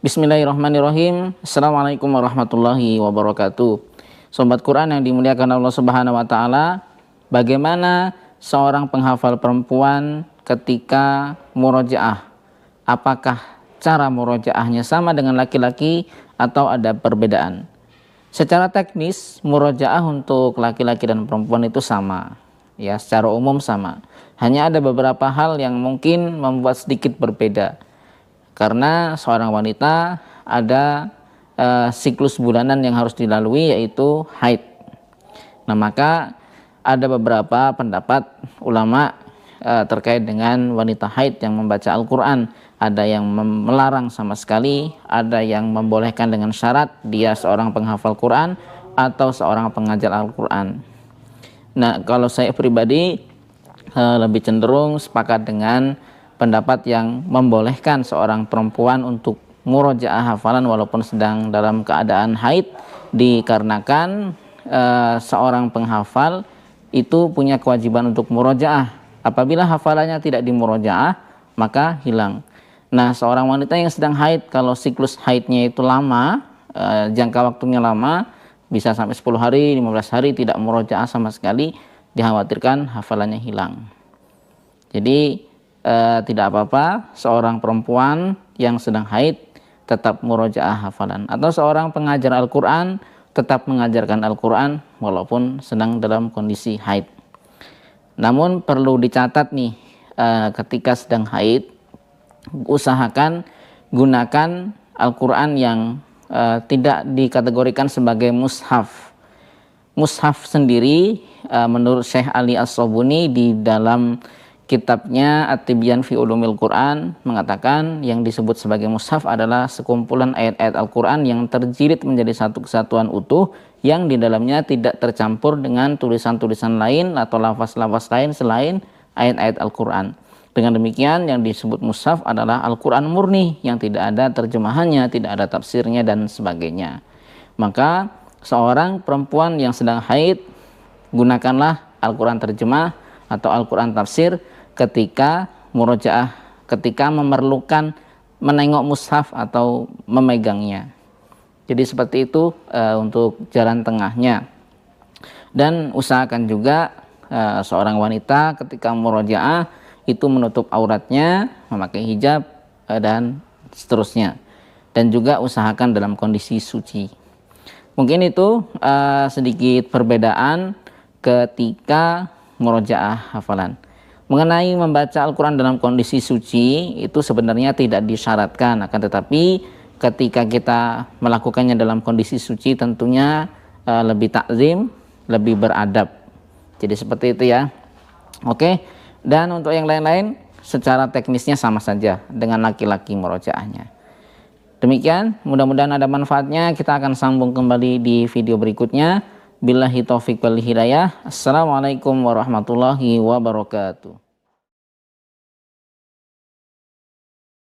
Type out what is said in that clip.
Bismillahirrahmanirrahim. Assalamualaikum warahmatullahi wabarakatuh. Sobat Quran yang dimuliakan Allah Subhanahu wa taala, bagaimana seorang penghafal perempuan ketika murojaah? Apakah cara murojaahnya sama dengan laki-laki atau ada perbedaan? Secara teknis, murojaah untuk laki-laki dan perempuan itu sama, ya, secara umum sama. Hanya ada beberapa hal yang mungkin membuat sedikit berbeda. Karena seorang wanita ada siklus bulanan yang harus dilalui, yaitu haid. Nah, maka ada beberapa pendapat ulama terkait dengan wanita haid yang membaca Al-Quran. Ada yang melarang sama sekali, ada yang membolehkan dengan syarat dia seorang penghafal Quran atau seorang pengajar Al-Quran. Nah, kalau saya pribadi lebih cenderung sepakat dengan pendapat yang membolehkan seorang perempuan untuk murojaah hafalan walaupun sedang dalam keadaan haid, dikarenakan seorang penghafal itu punya kewajiban untuk murojaah. Apabila hafalannya tidak dimurojaah, maka hilang. Nah, seorang wanita yang sedang haid, kalau siklus haidnya itu lama, jangka waktunya lama, bisa sampai 10 hari, 15 hari tidak murojaah sama sekali, dikhawatirkan hafalannya hilang. Jadi tidak apa-apa seorang perempuan yang sedang haid tetap murojaah hafalan, atau seorang pengajar Al-Quran tetap mengajarkan Al-Quran walaupun sedang dalam kondisi haid. Namun perlu dicatat nih, ketika sedang haid usahakan gunakan Al-Quran yang tidak dikategorikan sebagai mushaf. Mushaf sendiri menurut Syekh Ali As-Sobuni di dalam kitabnya At-Tibyan fi Ulumil Quran mengatakan yang disebut sebagai mushaf adalah sekumpulan ayat-ayat Al-Quran yang terjilid menjadi satu kesatuan utuh yang di dalamnya tidak tercampur dengan tulisan-tulisan lain atau lafaz-lafaz lain selain ayat-ayat Al-Quran. Dengan demikian yang disebut mushaf adalah Al-Quran murni yang tidak ada terjemahannya, tidak ada tafsirnya dan sebagainya. Maka seorang perempuan yang sedang haid, gunakanlah Al-Quran terjemah atau Al-Quran tafsir ketika murojaah, ketika memerlukan menengok mushaf atau memegangnya. Jadi seperti itu untuk jalan tengahnya. Dan usahakan juga seorang wanita ketika murojaah itu menutup auratnya, memakai hijab dan seterusnya. Dan juga usahakan dalam kondisi suci. Mungkin itu sedikit perbedaan ketika murojaah hafalan. Mengenai membaca Al-Quran dalam kondisi suci itu sebenarnya tidak disyaratkan, akan tetapi ketika kita melakukannya dalam kondisi suci tentunya lebih takzim, lebih beradab. Jadi seperti itu ya. Oke. Dan untuk yang lain-lain secara teknisnya sama saja dengan laki-laki murojaahnya. Demikian, mudah-mudahan ada manfaatnya. Kita akan sambung kembali di video berikutnya. Billahi taufiq wal hidayah. Assalamualaikum warahmatullahi wabarakatuh.